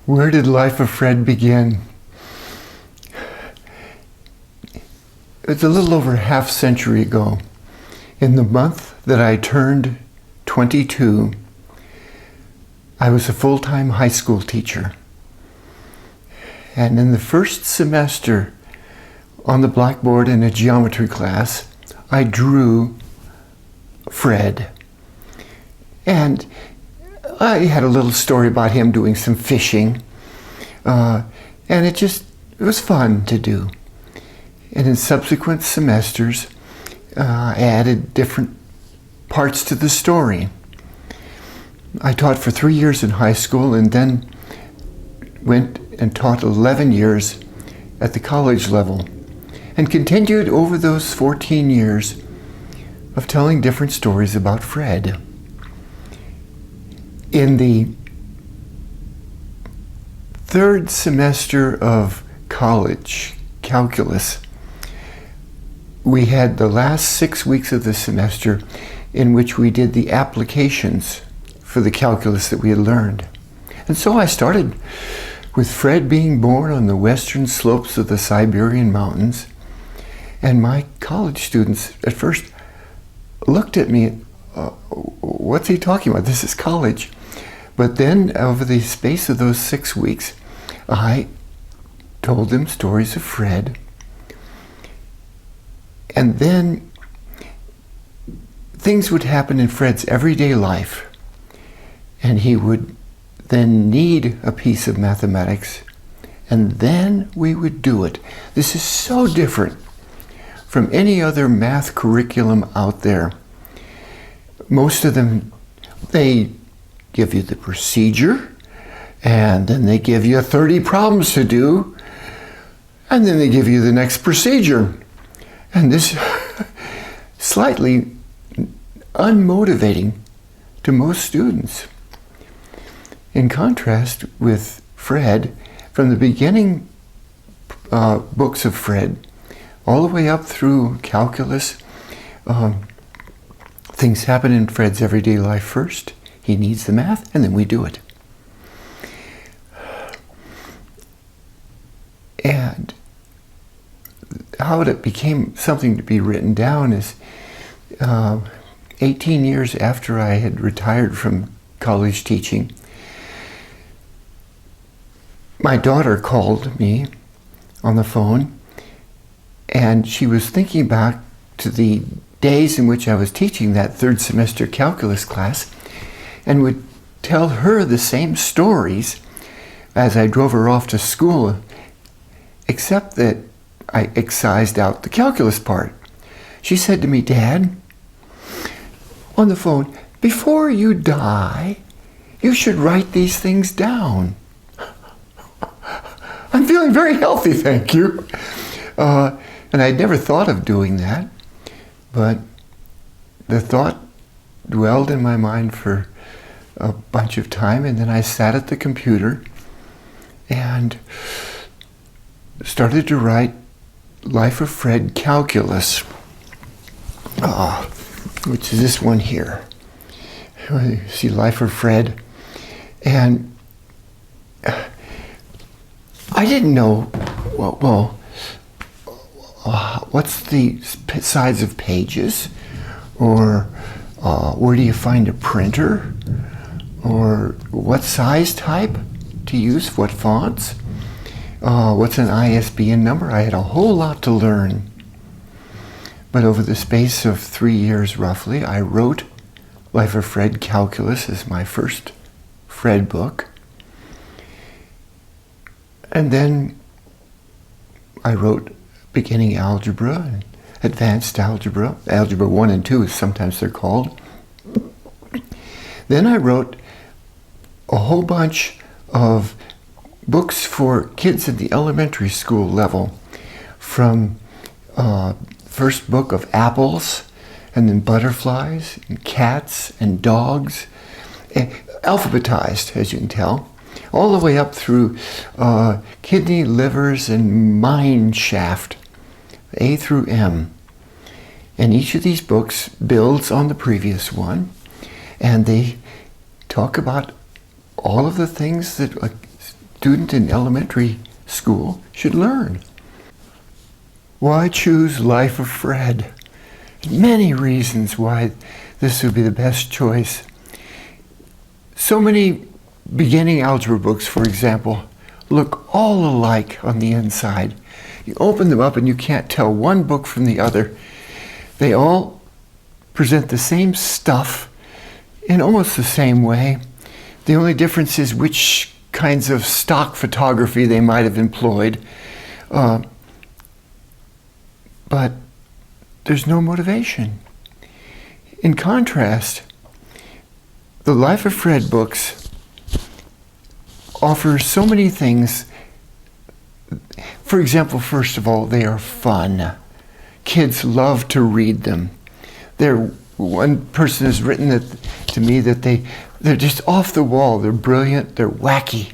Where did Life of Fred begin? It's a little over a half century ago. In the month that I turned 22, I was a full-time high school teacher. And in the first semester on the blackboard in a geometry class, I drew Fred. And I had a little story about him doing some fishing. And it was fun to do. And in subsequent semesters, I added different parts to the story. I taught for 3 years in high school and then went and taught 11 years at the college level and continued over those 14 years of telling different stories about Fred. In the third semester of college, calculus, we had the last 6 weeks of the semester in which we did the applications for the calculus that we had learned. And so I started with Fred being born on the western slopes of the Siberian mountains. And my college students at first looked at me, what's he talking about? This is college. But then over the space of those 6 weeks, I told them stories of Fred. And then things would happen in Fred's everyday life. And he would then need a piece of mathematics. And then we would do it. This is so different from any other math curriculum out there. Most of them, they give you the procedure, and then they give you 30 problems to do, and then they give you the next procedure. And this slightly unmotivating to most students. In contrast with Fred, from the beginning books of Fred, all the way up through calculus, things happen in Fred's everyday life first. He needs the math, and then we do it. And how it became something to be written down is 18 years after I had retired from college teaching, my daughter called me on the phone, and she was thinking back to the days in which I was teaching that third semester calculus class and would tell her the same stories as I drove her off to school, except that I excised out the calculus part. She said to me, "Dad," on the phone, "before you die, you should write these things down." I'm feeling very healthy, thank you. And I'd never thought of doing that, but the thought dwelled in my mind for a bunch of time, and then I sat at the computer and started to write Life of Fred Calculus, which is this one here. You see Life of Fred, and I didn't know, what's the size of pages, or where do you find a printer, or what size type to use, what fonts, what's an ISBN number. I had a whole lot to learn. But over the space of 3 years roughly, I wrote Life of Fred Calculus as my first Fred book. And then I wrote beginning algebra and advanced algebra. Algebra 1 and 2 is sometimes they're called. Then I wrote a whole bunch of books for kids at the elementary school level, from first book of apples, and then butterflies, and cats, and dogs, alphabetized, as you can tell, all the way up through kidney, livers, and mine shaft, A through M. And each of these books builds on the previous one, and they talk about all of the things that student in elementary school should learn. Why choose Life of Fred? Many reasons why this would be the best choice. So many beginning algebra books, for example, look all alike on the inside. You open them up and you can't tell one book from the other. They all present the same stuff in almost the same way. The only difference is which kinds of stock photography they might have employed. But there's no motivation. In contrast, the Life of Fred books offer so many things. For example, first of all, they are fun. Kids love to read them. One person has written to me that they're just off the wall. They're brilliant. They're wacky.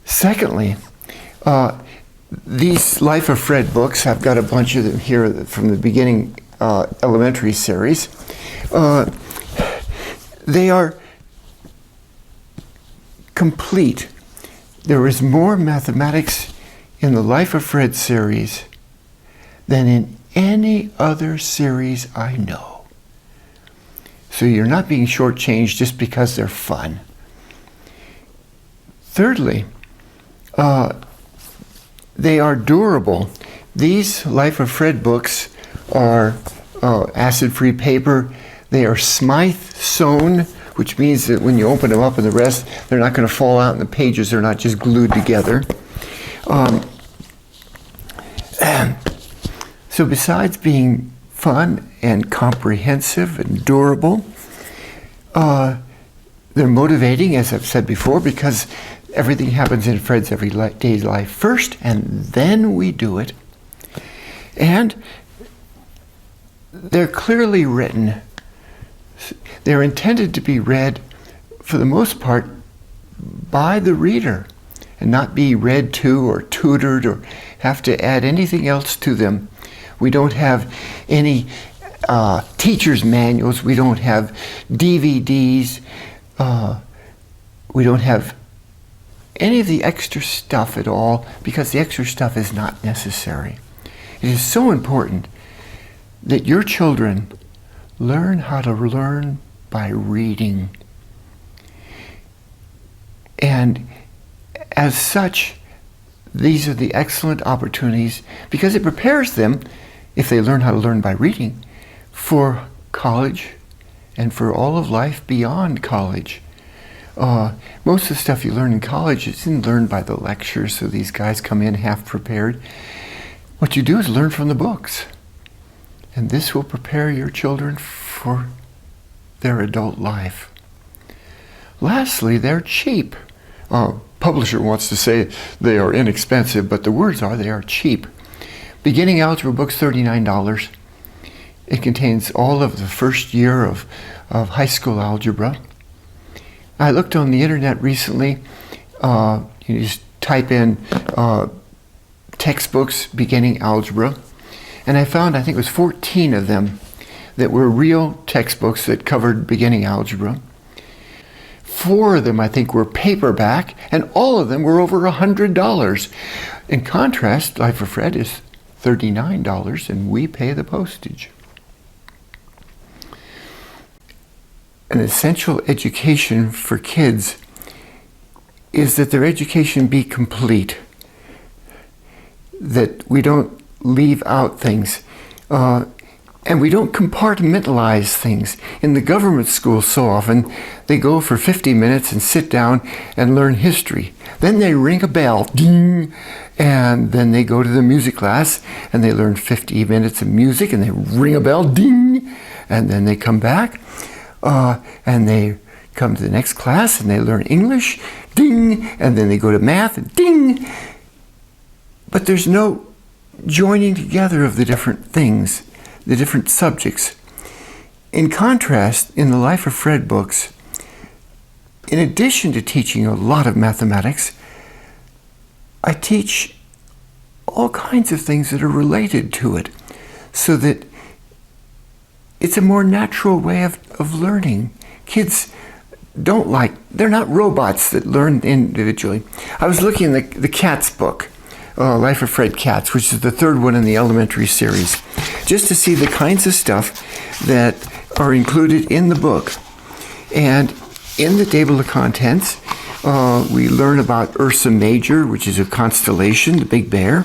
Secondly, these Life of Fred books, I've got a bunch of them here from the beginning elementary series. They are complete. There is more mathematics in the Life of Fred series than in any other series I know. So you're not being shortchanged just because they're fun. Thirdly, they are durable. These Life of Fred books are acid-free paper. They are Smythe sewn, which means that when you open them up and the rest, they're not going to fall out in the pages. They're not just glued together. So besides being fun and comprehensive and durable, they're motivating, as I've said before, because everything happens in Fred's everyday life first, and then we do it. And they're clearly written. They're intended to be read, for the most part, by the reader, and not be read to or tutored or have to add anything else to them. We don't have any teacher's manuals. We don't have DVDs. We don't have any of the extra stuff at all, because the extra stuff is not necessary. It is so important that your children learn how to learn by reading. And as such, these are the excellent opportunities, because it prepares them, if they learn how to learn by reading, for college and for all of life beyond college. Most of the stuff you learn in college isn't learned by the lectures, so these guys come in half prepared. What you do is learn from the books. And this will prepare your children for their adult life. Lastly, they're cheap. Publisher wants to say they are inexpensive, but the words are they are cheap. Beginning algebra books, $39. It contains all of the first year of high school algebra. I looked on the internet recently. You just type in textbooks, beginning algebra, and I found, I think it was 14 of them that were real textbooks that covered beginning algebra. 4 of them, I think, were paperback, and all of them were over $100. In contrast, Life of Fred is $39, and we pay the postage. An essential education for kids is that their education be complete, that we don't leave out things, and we don't compartmentalize things. In the government schools, so often, they go for 50 minutes and sit down and learn history. Then they ring a bell, ding, and then they go to the music class and they learn 50 minutes of music, and they ring a bell, ding, and then they come back and they come to the next class and they learn English, ding, and then they go to math, ding. But there's no joining together of the different things, the different subjects. In contrast, in the Life of Fred books, in addition to teaching a lot of mathematics, I teach all kinds of things that are related to it, so that it's a more natural way of learning. Kids don't like, they're not robots that learn individually. I was looking at the Katz book, Life of Fred Katz, which is the third one in the elementary series, just to see the kinds of stuff that are included in the book. And in the table of contents, we learn about Ursa Major, which is a constellation, the Big Bear,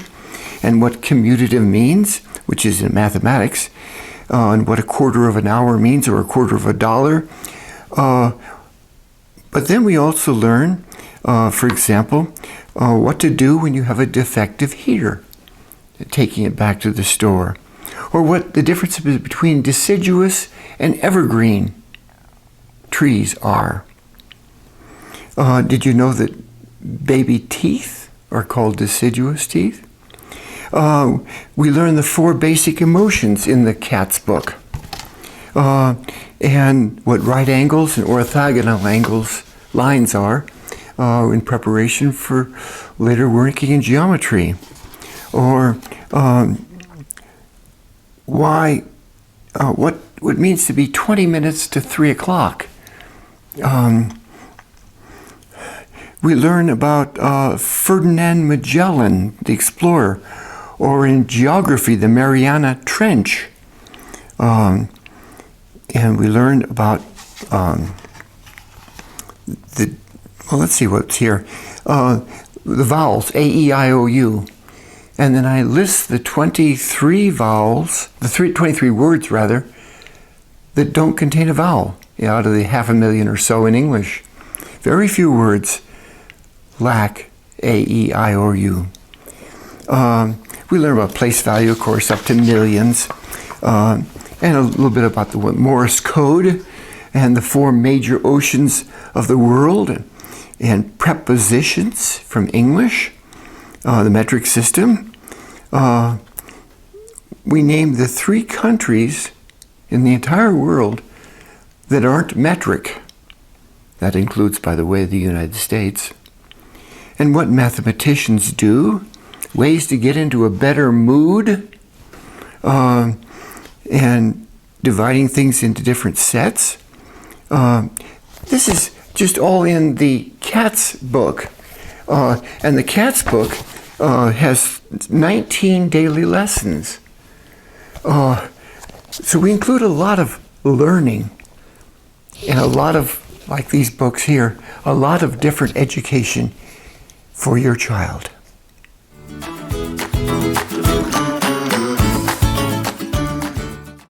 and what commutative means, which is in mathematics, and what a quarter of an hour means, or a quarter of a dollar. But then we also learn, for example, what to do when you have a defective heater, taking it back to the store, or what the difference between deciduous and evergreen trees are. Did you know that baby teeth are called deciduous teeth? We learn the 4 basic emotions in the Katz book, and what right angles and orthogonal lines are in preparation for later working in geometry, or what it means to be 20 minutes to 3 o'clock. We learn about Ferdinand Magellan, the explorer, or in geography, the Mariana Trench. And we learn about let's see what's here. The vowels, A, E, I, O, U. And then I list the 23 vowels, 23 words rather, that don't contain a vowel, out of the 500,000 or so in English. Very few words lack A, E, I, or U. We learn about place value, of course, up to millions, and a little bit about the Morse code and the 4 major oceans of the world, and prepositions from English, the metric system. We name the 3 countries in the entire world that aren't metric. That includes, by the way, the United States. And what mathematicians do, ways to get into a better mood, and dividing things into different sets. This is just all in the Katz book. And the Katz book has 19 daily lessons. So we include a lot of learning and a lot of, like these books here, a lot of different education for your child.